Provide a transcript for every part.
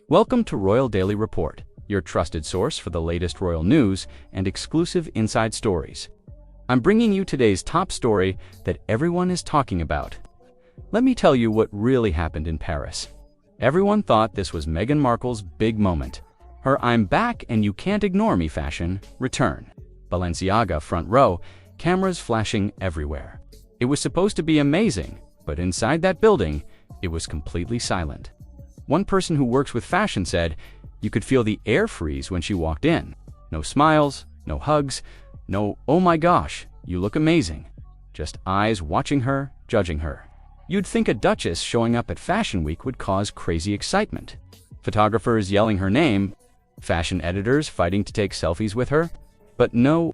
Welcome to Royal Daily Report, your trusted source for the latest royal news and exclusive inside stories. I'm bringing you today's top story that everyone is talking about. Let me tell you what really happened in Paris. Everyone thought this was Meghan Markle's big moment. Her "I'm back and you can't ignore me" fashion return. Balenciaga front row, cameras flashing everywhere. It was supposed to be amazing, but inside that building, it was completely silent. One person who works with fashion said you could feel the air freeze when she walked in. No smiles, no hugs, no "oh my gosh, you look amazing." Just eyes watching her, judging her. You'd think a duchess showing up at Fashion Week would cause crazy excitement. Photographers yelling her name, fashion editors fighting to take selfies with her. But no,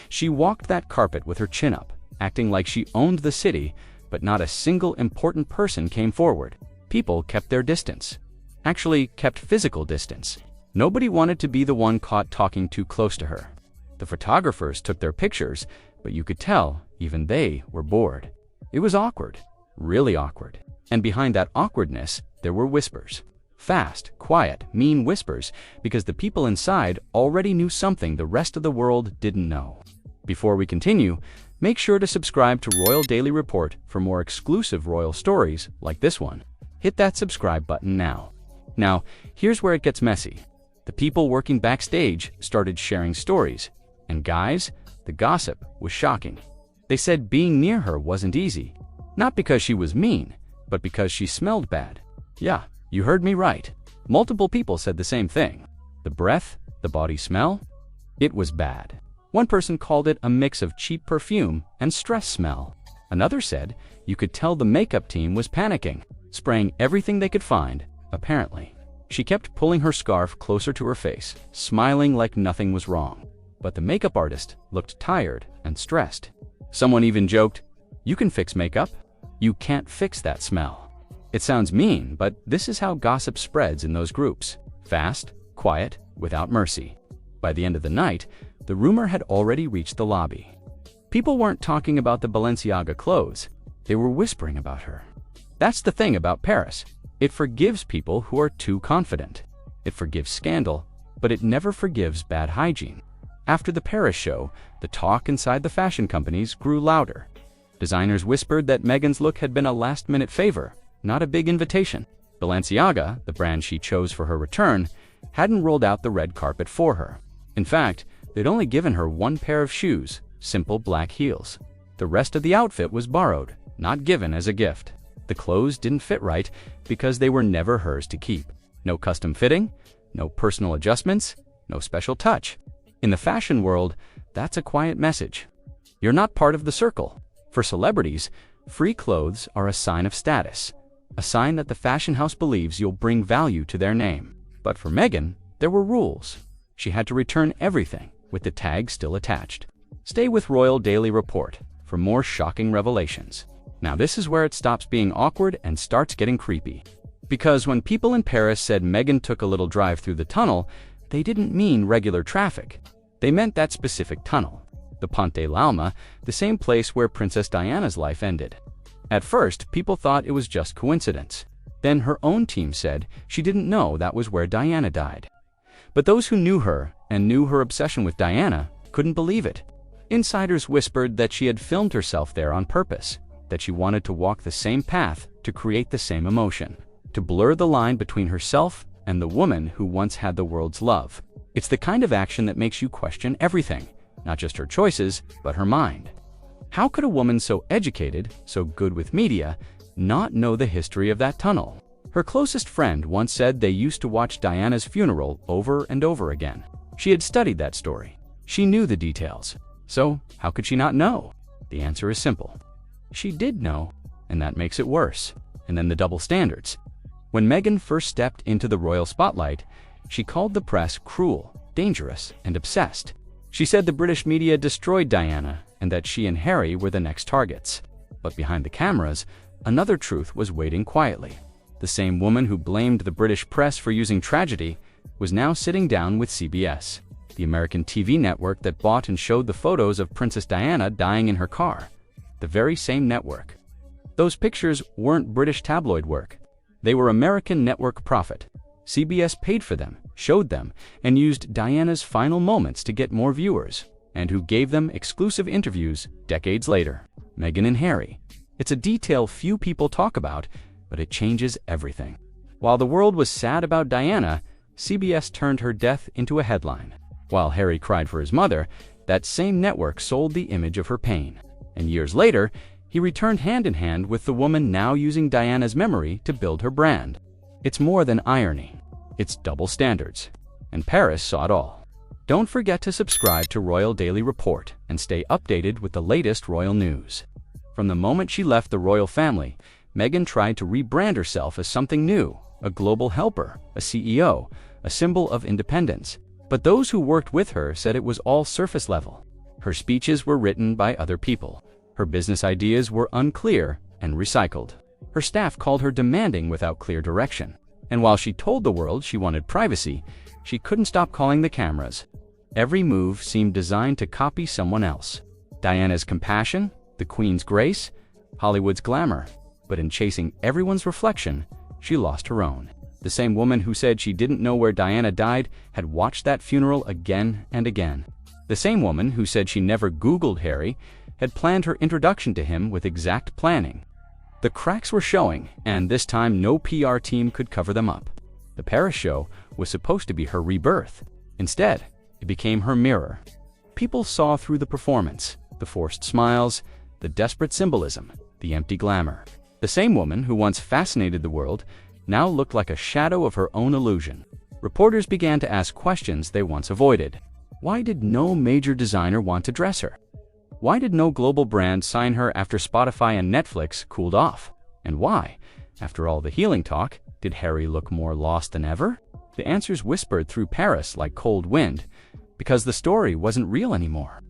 she walked that carpet with her chin up, acting like she owned the city, but not a single important person came forward. People kept their distance. Actually, kept physical distance. Nobody wanted to be the one caught talking too close to her. The photographers took their pictures, but you could tell even they were bored. It was awkward. Really awkward. And behind that awkwardness, there were whispers. Fast, quiet, mean whispers, because the people inside already knew something the rest of the world didn't know. Before we continue, make sure to subscribe to Royal Daily Report for more exclusive royal stories like this one. Hit that subscribe button now. Now, here's where it gets messy. The people working backstage started sharing stories, and guys, the gossip was shocking. They said being near her wasn't easy. Not because she was mean, but because she smelled bad. Yeah, you heard me right. Multiple people said the same thing. The breath, the body smell, it was bad. One person called it a mix of cheap perfume and stress smell. Another said you could tell the makeup team was panicking, spraying everything they could find, apparently. She kept pulling her scarf closer to her face, smiling like nothing was wrong. But the makeup artist looked tired and stressed. Someone even joked, "You can fix makeup. You can't fix that smell." It sounds mean, but this is how gossip spreads in those groups. Fast, quiet, without mercy. By the end of the night, the rumor had already reached the lobby. People weren't talking about the Balenciaga clothes. They were whispering about her. That's the thing about Paris. It forgives people who are too confident. It forgives scandal, but it never forgives bad hygiene. After the Paris show, the talk inside the fashion companies grew louder. Designers whispered that Meghan's look had been a last-minute favor, not a big invitation. Balenciaga, the brand she chose for her return, hadn't rolled out the red carpet for her. In fact, they'd only given her one pair of shoes, simple black heels. The rest of the outfit was borrowed, not given as a gift. The clothes didn't fit right because they were never hers to keep. No custom fitting, no personal adjustments, no special touch. In the fashion world, that's a quiet message. You're not part of the circle. For celebrities, free clothes are a sign of status, a sign that the fashion house believes you'll bring value to their name. But for Meghan, there were rules. She had to return everything, with the tag still attached. Stay with Royal Daily Report for more shocking revelations. Now this is where it stops being awkward and starts getting creepy. Because when people in Paris said Meghan took a little drive through the tunnel, they didn't mean regular traffic. They meant that specific tunnel. The Pont de l'Alma, the same place where Princess Diana's life ended. At first, people thought it was just coincidence. Then her own team said she didn't know that was where Diana died. But those who knew her and knew her obsession with Diana couldn't believe it. Insiders whispered that she had filmed herself there on purpose, that she wanted to walk the same path to create the same emotion, to blur the line between herself and the woman who once had the world's love. It's the kind of action that makes you question everything. Not just her choices, but her mind. How could a woman so educated, so good with media, not know the history of that tunnel? Her closest friend once said they used to watch Diana's funeral over and over again. She had studied that story. She knew the details. So, how could she not know? The answer is simple. She did know, and that makes it worse. And then the double standards. When Meghan first stepped into the royal spotlight, she called the press cruel, dangerous, and obsessed. She said the British media destroyed Diana and that she and Harry were the next targets. But behind the cameras, another truth was waiting quietly. The same woman who blamed the British press for using tragedy was now sitting down with CBS, the American TV network that bought and showed the photos of Princess Diana dying in her car. The very same network. Those pictures weren't British tabloid work. They were American network profit. CBS paid for them, showed them, and used Diana's final moments to get more viewers, and who gave them exclusive interviews decades later. Meghan and Harry. It's a detail few people talk about, but it changes everything. While the world was sad about Diana, CBS turned her death into a headline. While Harry cried for his mother, that same network sold the image of her pain. And years later, he returned hand in hand with the woman now using Diana's memory to build her brand. It's more than irony. It's double standards. And Paris saw it all. Don't forget to subscribe to Royal Daily Report and stay updated with the latest royal news. From the moment she left the royal family, Meghan tried to rebrand herself as something new, a global helper, a CEO, a symbol of independence. But those who worked with her said it was all surface level. Her speeches were written by other people. Her business ideas were unclear and recycled. Her staff called her demanding without clear direction. And while she told the world she wanted privacy, she couldn't stop calling the cameras. Every move seemed designed to copy someone else. Diana's compassion, the Queen's grace, Hollywood's glamour. But in chasing everyone's reflection, she lost her own. The same woman who said she didn't know where Diana died had watched that funeral again and again. The same woman who said she never Googled Harry had planned her introduction to him with exact planning. The cracks were showing, and this time no PR team could cover them up. The Paris show was supposed to be her rebirth. Instead, it became her mirror. People saw through the performance, the forced smiles, the desperate symbolism, the empty glamour. The same woman who once fascinated the world now looked like a shadow of her own illusion. Reporters began to ask questions they once avoided. Why did no major designer want to dress her? Why did no global brand sign her after Spotify and Netflix cooled off? And why, after all the healing talk, did Harry look more lost than ever? The answers whispered through Paris like cold wind, because the story wasn't real anymore.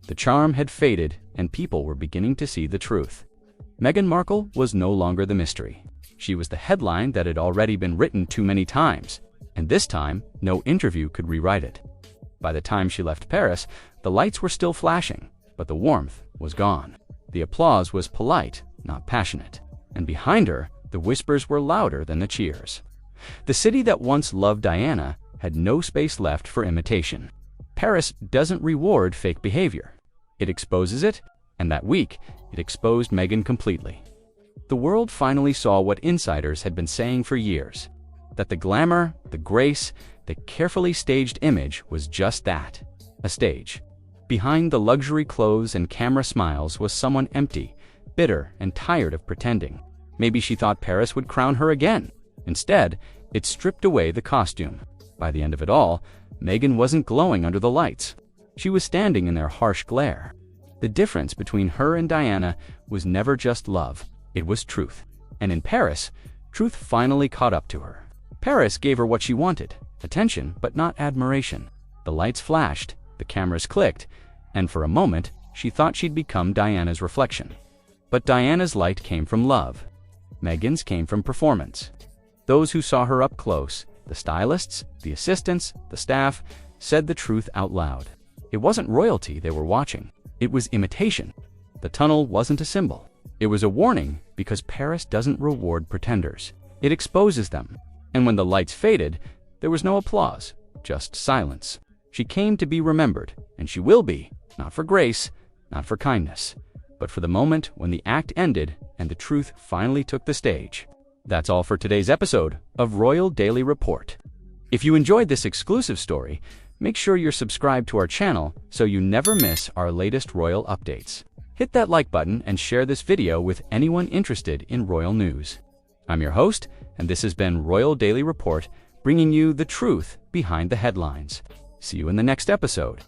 The charm had faded, and people were beginning to see the truth. Meghan Markle was no longer the mystery. She was the headline that had already been written too many times, and this time, no interview could rewrite it. By the time she left Paris, the lights were still flashing, but the warmth was gone. The applause was polite, not passionate. And behind her, the whispers were louder than the cheers. The city that once loved Diana had no space left for imitation. Paris doesn't reward fake behavior. It exposes it, and that week, it exposed Meghan completely. The world finally saw what insiders had been saying for years, that the glamour, the grace, the carefully staged image was just that, a stage. Behind the luxury clothes and camera smiles was someone empty, bitter, and tired of pretending. Maybe she thought Paris would crown her again. Instead, it stripped away the costume. By the end of it all, Meghan wasn't glowing under the lights. She was standing in their harsh glare. The difference between her and Diana was never just love, it was truth. And in Paris, truth finally caught up to her. Paris gave her what she wanted, attention but not admiration. The lights flashed, the cameras clicked, and for a moment, she thought she'd become Diana's reflection. But Diana's light came from love. Meghan's came from performance. Those who saw her up close, the stylists, the assistants, the staff, said the truth out loud. It wasn't royalty they were watching. It was imitation. The tunnel wasn't a symbol. It was a warning, because Paris doesn't reward pretenders. It exposes them. And when the lights faded, there was no applause, just silence. She came to be remembered, and she will be, not for grace, not for kindness, but for the moment when the act ended and the truth finally took the stage. That's all for today's episode of Royal Daily Report. If you enjoyed this exclusive story, make sure you're subscribed to our channel so you never miss our latest royal updates. Hit that like button and share this video with anyone interested in royal news. I'm your host, and this has been Royal Daily Report, bringing you the truth behind the headlines. See you in the next episode.